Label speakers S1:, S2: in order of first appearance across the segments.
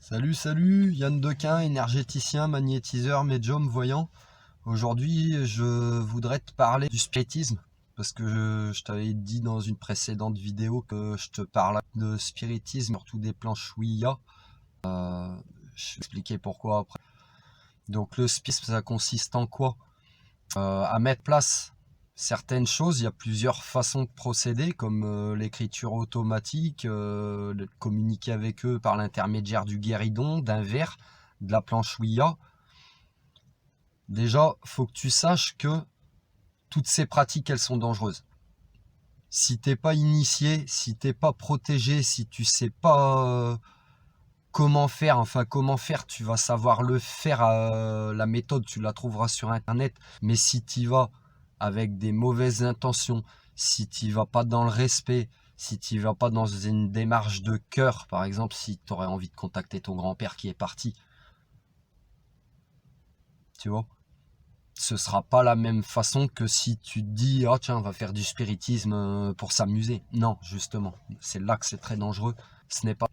S1: Salut, Yann Dequin, énergéticien, magnétiseur, médium, voyant. Aujourd'hui, je voudrais te parler du spiritisme, parce que je t'avais dit dans une précédente vidéo que je te parlais de spiritisme, surtout des planches Ouija. Je vais expliquer pourquoi après. Donc le spiritisme, ça consiste en quoi? À mettre place certaines choses. Il y a plusieurs façons de procéder, comme l'écriture automatique, de communiquer avec eux par l'intermédiaire du guéridon, d'un verre, de la planche Ouija. Déjà, faut que tu saches que toutes ces pratiques, elles sont dangereuses. Si t'es pas initié, si t'es pas protégé, si tu sais pas comment faire, tu vas savoir le faire. La méthode, tu la trouveras sur internet. Mais si tu vas avec des mauvaises intentions, si tu vas pas dans le respect, si tu vas pas dans une démarche de cœur, par exemple, si tu aurais envie de contacter ton grand-père qui est parti, tu vois, ce sera pas la même façon que si tu te dis oh tiens, on va faire du spiritisme pour s'amuser. Non, justement, c'est là que c'est très dangereux. Ce n'est pas,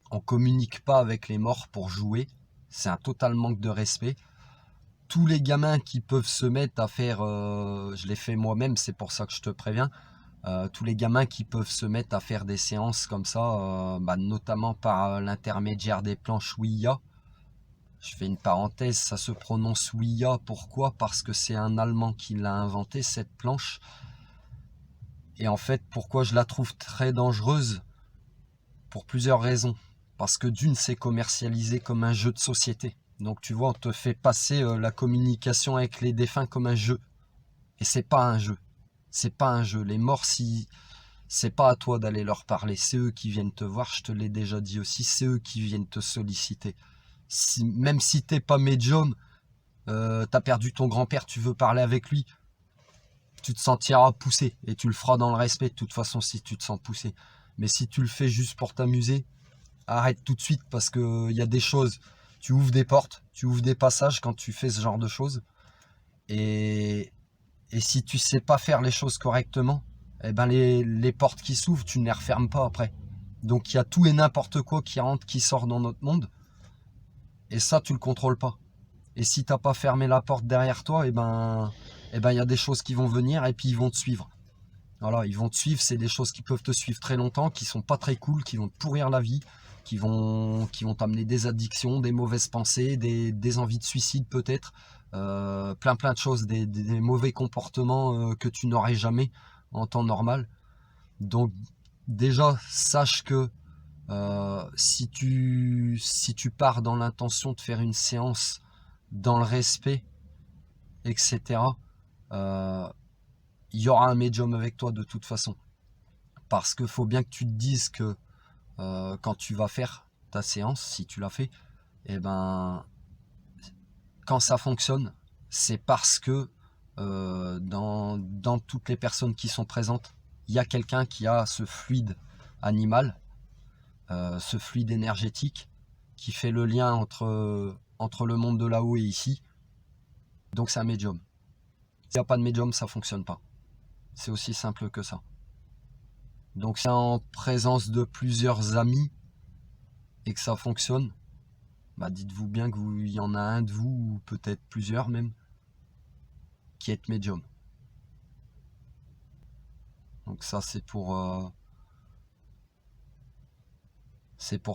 S1: on communique pas avec les morts pour jouer. C'est un total manque de respect. Tous les gamins qui peuvent se mettre à faire, je l'ai fait moi-même, c'est pour ça que je te préviens, tous les gamins qui peuvent se mettre à faire des séances comme ça, notamment par l'intermédiaire des planches Ouija. Je fais une parenthèse, ça se prononce Ouija, pourquoi? Parce que c'est un Allemand qui l'a inventé, cette planche. Et en fait, pourquoi je la trouve très dangereuse? Pour plusieurs raisons. Parce que d'une, c'est commercialisé comme un jeu de société. Donc tu vois, on te fait passer la communication avec les défunts comme un jeu. Et c'est pas un jeu. C'est pas un jeu. Les morts, si c'est pas à toi d'aller leur parler, c'est eux qui viennent te voir, je te l'ai déjà dit aussi, c'est eux qui viennent te solliciter. Même si t'es pas médium, t'as perdu ton grand-père, tu veux parler avec lui, tu te sentiras poussé et tu le feras dans le respect de toute façon si tu te sens poussé. Mais si tu le fais juste pour t'amuser, arrête tout de suite parce que il y a des choses, tu ouvres des portes, tu ouvres des passages quand tu fais ce genre de choses. Et, et si tu sais pas faire les choses correctement, eh ben les portes qui s'ouvrent, tu ne les refermes pas après. Donc il y a tout et n'importe quoi qui rentre, qui sort dans notre monde. Et ça, tu le contrôles pas. Et si t'as pas fermé la porte derrière toi, il y a des choses qui vont venir et puis ils vont te suivre. Voilà, ils vont te suivre, c'est des choses qui peuvent te suivre très longtemps, qui sont pas très cool, qui vont te pourrir la vie, qui vont t'amener des addictions, des mauvaises pensées, des envies de suicide peut-être, plein de choses, des mauvais comportements que tu n'aurais jamais en temps normal. Donc déjà, sache que si tu pars dans l'intention de faire une séance dans le respect, etc., il y aura un médium avec toi de toute façon. Parce qu'il faut bien que tu te dises que quand tu vas faire ta séance, si tu l'as fait, et ben, quand ça fonctionne, c'est parce que dans toutes les personnes qui sont présentes, il y a quelqu'un qui a ce fluide animal, ce fluide énergétique, qui fait le lien entre le monde de là-haut et ici. Donc c'est un médium. S'il n'y a pas de médium, ça ne fonctionne pas. C'est aussi simple que ça. Donc c'est en présence de plusieurs amis et que ça fonctionne, dites-vous bien qu'il y en a un de vous, ou peut-être plusieurs même, qui est médium. Donc ça c'est pour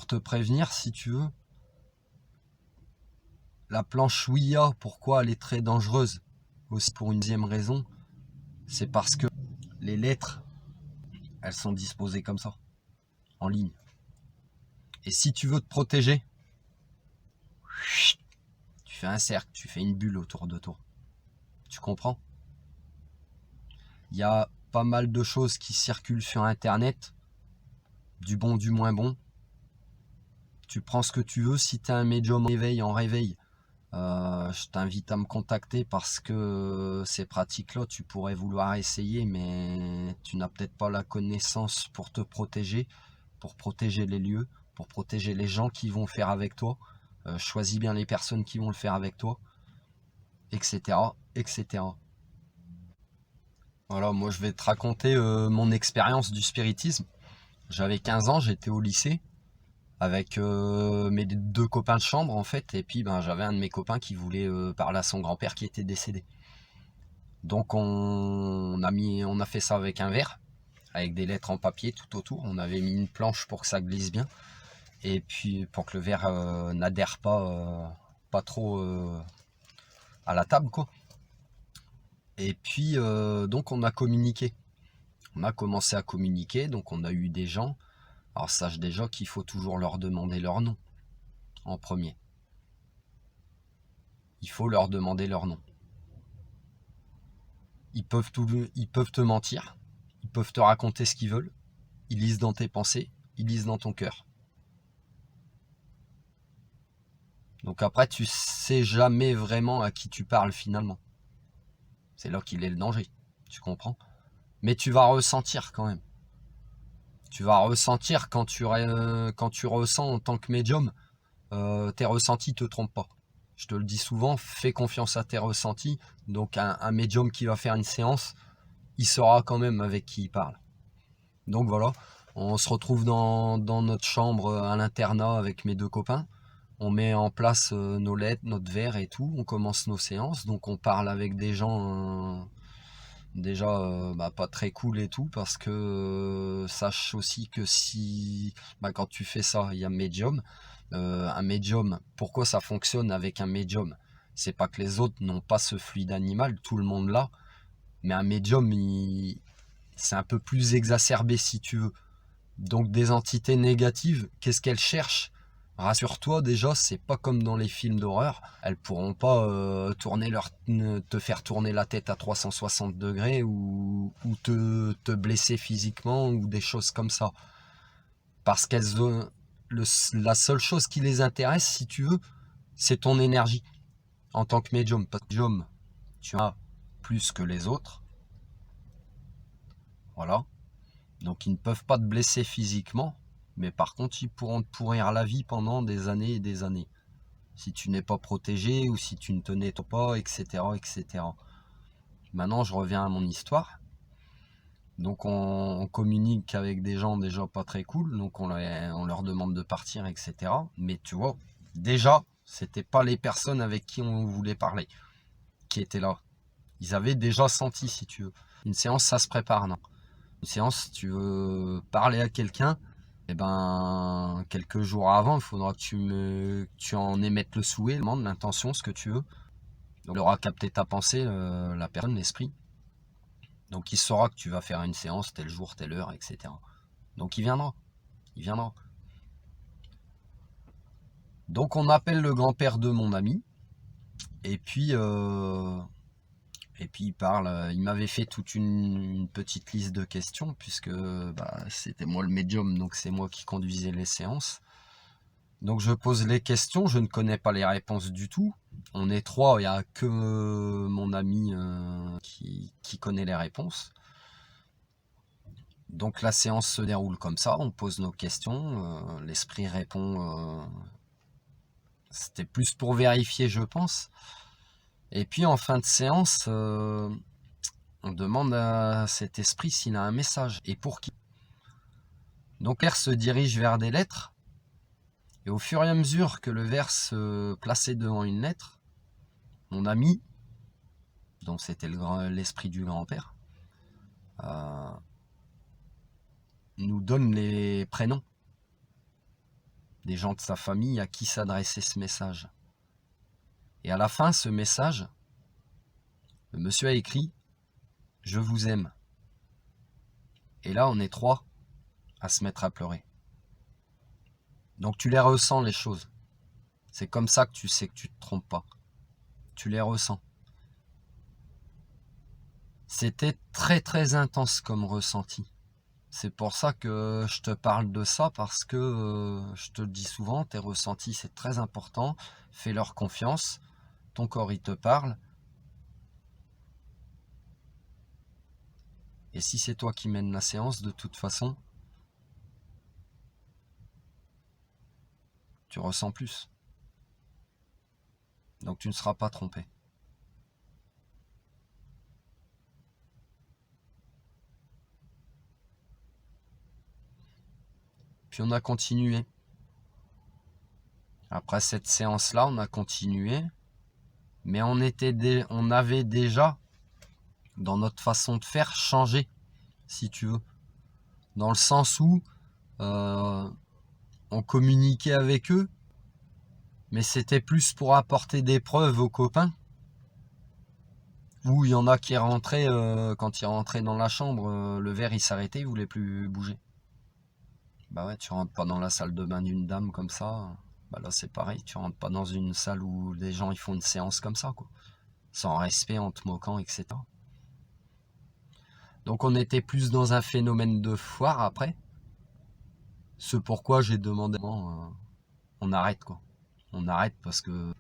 S1: te prévenir si tu veux. La planche Ouija, pourquoi elle est très dangereuse? Aussi pour une deuxième raison, c'est parce que les lettres, elles sont disposées comme ça, en ligne. Et si tu veux te protéger, tu fais un cercle, tu fais une bulle autour de toi. Tu comprends? Il y a pas mal de choses qui circulent sur internet, du bon, du moins bon. Tu prends ce que tu veux. Si tu es un médium en réveil, je t'invite à me contacter parce que ces pratiques-là, tu pourrais vouloir essayer, mais tu n'as peut-être pas la connaissance pour te protéger, pour protéger les lieux, pour protéger les gens qui vont faire avec toi. Choisis bien les personnes qui vont le faire avec toi, etc., etc. Voilà, moi je vais te raconter mon expérience du spiritisme. J'avais 15 ans, j'étais au lycée. avec mes deux copains de chambre en fait, et puis ben j'avais un de mes copains qui voulait parler à son grand-père qui était décédé. Donc on a fait ça avec un verre, avec des lettres en papier tout autour. On avait mis une planche pour que ça glisse bien, et puis pour que le verre n'adhère pas trop à la table quoi. Et puis donc on a communiqué. On a commencé à communiquer, donc on a eu des gens. Alors sache déjà qu'il faut toujours leur demander leur nom en premier. Il faut leur demander leur nom. Ils peuvent te mentir, ils peuvent te raconter ce qu'ils veulent, ils lisent dans tes pensées, ils lisent dans ton cœur. Donc après, tu sais jamais vraiment à qui tu parles finalement. C'est là qu'il est le danger, tu comprends? Mais tu vas ressentir quand même. Tu vas ressentir quand tu ressens en tant que médium, tes ressentis te trompent pas. Je te le dis souvent, fais confiance à tes ressentis. Donc un médium qui va faire une séance, il saura quand même avec qui il parle. Donc voilà, on se retrouve dans notre chambre à l'internat avec mes deux copains. On met en place nos lettres, notre verre et tout. On commence nos séances. Donc on parle avec des gens déjà pas très cool et tout. Parce que sache aussi que si quand tu fais ça, il y a un médium, pourquoi ça fonctionne avec un médium? C'est pas que les autres n'ont pas ce fluide animal, tout le monde l'a. Mais un médium, c'est un peu plus exacerbé si tu veux. Donc des entités négatives, qu'est-ce qu'elles cherchent? Rassure-toi déjà, c'est pas comme dans les films d'horreur. Elles pourront pas te faire tourner la tête à 360 degrés ou te blesser physiquement ou des choses comme ça. Parce la seule chose qui les intéresse, si tu veux, c'est ton énergie en tant que médium. Parce que médium, tu as plus que les autres. Voilà. Donc ils ne peuvent pas te blesser physiquement, mais par contre ils pourront te pourrir la vie pendant des années et des années. Si tu n'es pas protégé ou si tu ne te nettoies pas, etc. etc. Maintenant je reviens à mon histoire. Donc on communique avec des gens déjà pas très cool, donc on leur demande de partir, etc. Mais tu vois, déjà, c'était pas les personnes avec qui on voulait parler qui étaient là. Ils avaient déjà senti, si tu veux. Une séance, ça se prépare, non? Une séance, si tu veux parler à quelqu'un, et ben quelques jours avant, il faudra que tu en émettes le souhait, l'intention, ce que tu veux. Donc il aura capté ta pensée, la personne, l'esprit. Donc il saura que tu vas faire une séance tel jour, telle heure, etc. Donc il viendra. Il viendra. Donc on appelle le grand-père de mon ami. Et puis il parle. Il m'avait fait toute une petite liste de questions, puisque c'était moi le médium, donc c'est moi qui conduisais les séances. Donc je pose les questions, je ne connais pas les réponses du tout. On est trois, il n'y a que mon ami qui connaît les réponses. Donc la séance se déroule comme ça, on pose nos questions, l'esprit répond. C'était plus pour vérifier, je pense. Et puis en fin de séance, on demande à cet esprit s'il a un message et pour qui. Donc l'air se dirige vers des lettres. Et au fur et à mesure que le verre se plaçait devant une lettre, mon ami, donc c'était l'esprit du grand-père, euh, nous donne les prénoms des gens de sa famille à qui s'adressait ce message. Et à la fin, ce message, le monsieur a écrit « Je vous aime ». Et là, on est trois à se mettre à pleurer. Donc tu les ressens, les choses. C'est comme ça que tu sais que tu ne te trompes pas. Tu les ressens. C'était très très intense comme ressenti. C'est pour ça que je te parle de ça, parce que je te le dis souvent, tes ressentis c'est très important. Fais-leur confiance. Ton corps il te parle. Et si c'est toi qui mènes la séance, de toute façon, tu ressens plus. Donc tu ne seras pas trompé. Puis on a continué. Après cette séance-là, on a continué. Mais on avait déjà, dans notre façon de faire, changé, si tu veux. Dans le sens où on communiquait avec eux, mais c'était plus pour apporter des preuves aux copains. Où il y en a qui rentraient, quand ils rentraient dans la chambre, le verre il s'arrêtait, il voulait plus bouger. Bah ouais, tu rentres pas dans la salle de bain d'une dame comme ça. Bah là c'est pareil, tu rentres pas dans une salle où les gens ils font une séance comme ça, quoi. Sans respect, en te moquant, etc. Donc on était plus dans un phénomène de foire après. Ce pourquoi j'ai demandé on arrête, quoi. On arrête parce que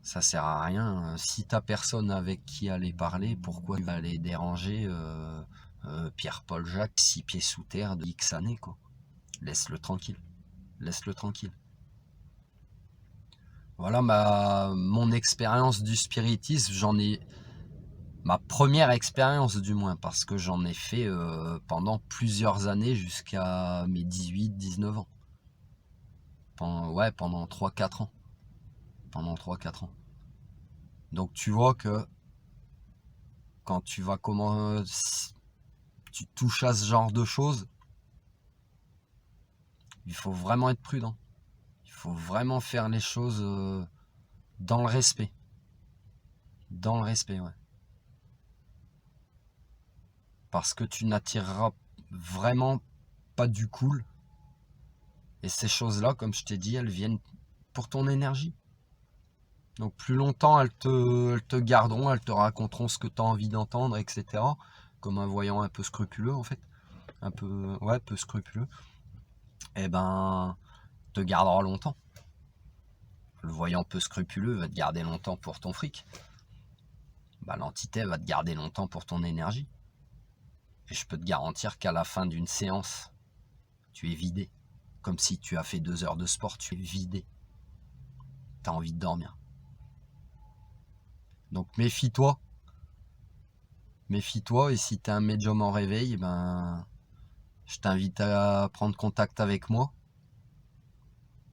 S1: ça sert à rien. Si t'as personne avec qui aller parler, pourquoi tu vas aller déranger Pierre-Paul Jacques, 6 pieds sous terre de X années, quoi. Laisse-le tranquille. Laisse-le tranquille. Voilà mon expérience du spiritisme. Ma première expérience du moins, parce que j'en ai fait pendant plusieurs années jusqu'à mes 18-19 ans. Pendant 3-4 ans. Pendant 3-4 ans. Donc tu vois que quand tu touches à ce genre de choses, il faut vraiment être prudent. Il faut vraiment faire les choses dans le respect. Dans le respect, ouais. Parce que tu n'attireras vraiment pas du cool. Et ces choses-là, comme je t'ai dit, elles viennent pour ton énergie. Donc plus longtemps, elles te garderont, elles te raconteront ce que tu as envie d'entendre, etc. Comme un voyant un peu scrupuleux, en fait. Un peu scrupuleux. Et ben, te gardera longtemps. Le voyant peu scrupuleux va te garder longtemps pour ton fric. Bah, l'entité va te garder longtemps pour ton énergie. Et je peux te garantir qu'à la fin d'une séance, tu es vidé. Comme si tu as fait 2 heures de sport, tu es vidé. Tu as envie de dormir. Donc méfie-toi. Méfie-toi, et si tu es un médium en réveil, ben, je t'invite à prendre contact avec moi.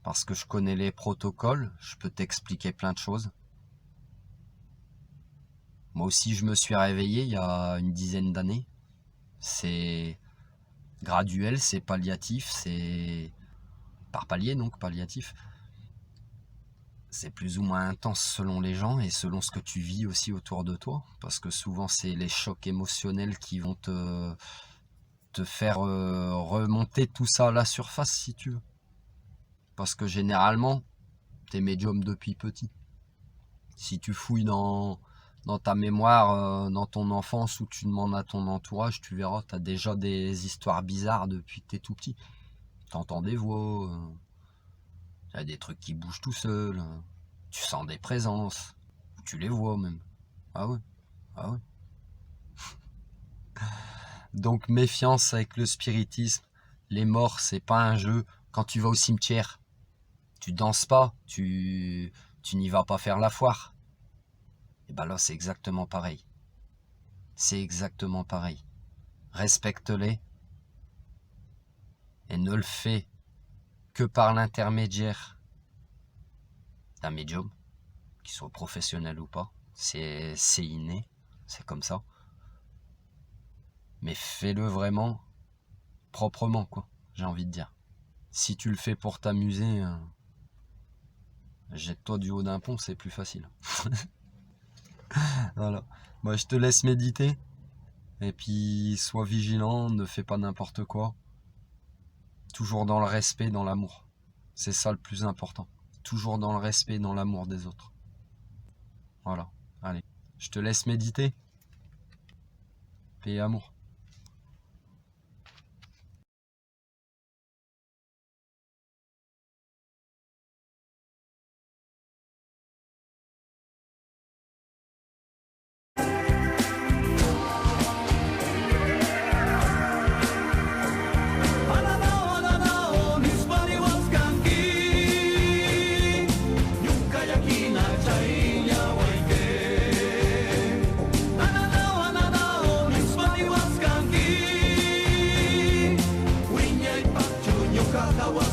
S1: Parce que je connais les protocoles, je peux t'expliquer plein de choses. Moi aussi, je me suis réveillé il y a une dizaine d'années. C'est graduel, c'est palliatif, c'est par palier, donc palliatif. C'est plus ou moins intense selon les gens et selon ce que tu vis aussi autour de toi. Parce que souvent, c'est les chocs émotionnels qui vont te faire remonter tout ça à la surface, si tu veux. Parce que généralement, t'es médium depuis petit. Si tu fouilles dans ta mémoire, dans ton enfance, où tu demandes à ton entourage, tu verras, tu as déjà des histoires bizarres depuis que tu es tout petit. Tu entends des voix, il y a des trucs qui bougent tout seuls, tu sens des présences, tu les vois même. Ah ouais, ah ouais. Donc méfiance avec le spiritisme. Les morts, c'est pas un jeu. Quand tu vas au cimetière, tu danses pas, tu n'y vas pas faire la foire. Et ben là, c'est exactement pareil. C'est exactement pareil. Respecte-les et ne le fais que par l'intermédiaire d'un médium, qu'il soit professionnel ou pas. C'est inné, c'est comme ça. Mais fais-le vraiment proprement, quoi, j'ai envie de dire. Si tu le fais pour t'amuser, jette-toi du haut d'un pont, c'est plus facile. Voilà. Moi, je te laisse méditer. Et puis, sois vigilant, ne fais pas n'importe quoi. Toujours dans le respect, dans l'amour. C'est ça le plus important. Toujours dans le respect, dans l'amour des autres. Voilà. Allez. Je te laisse méditer. Paix et amour.
S2: That was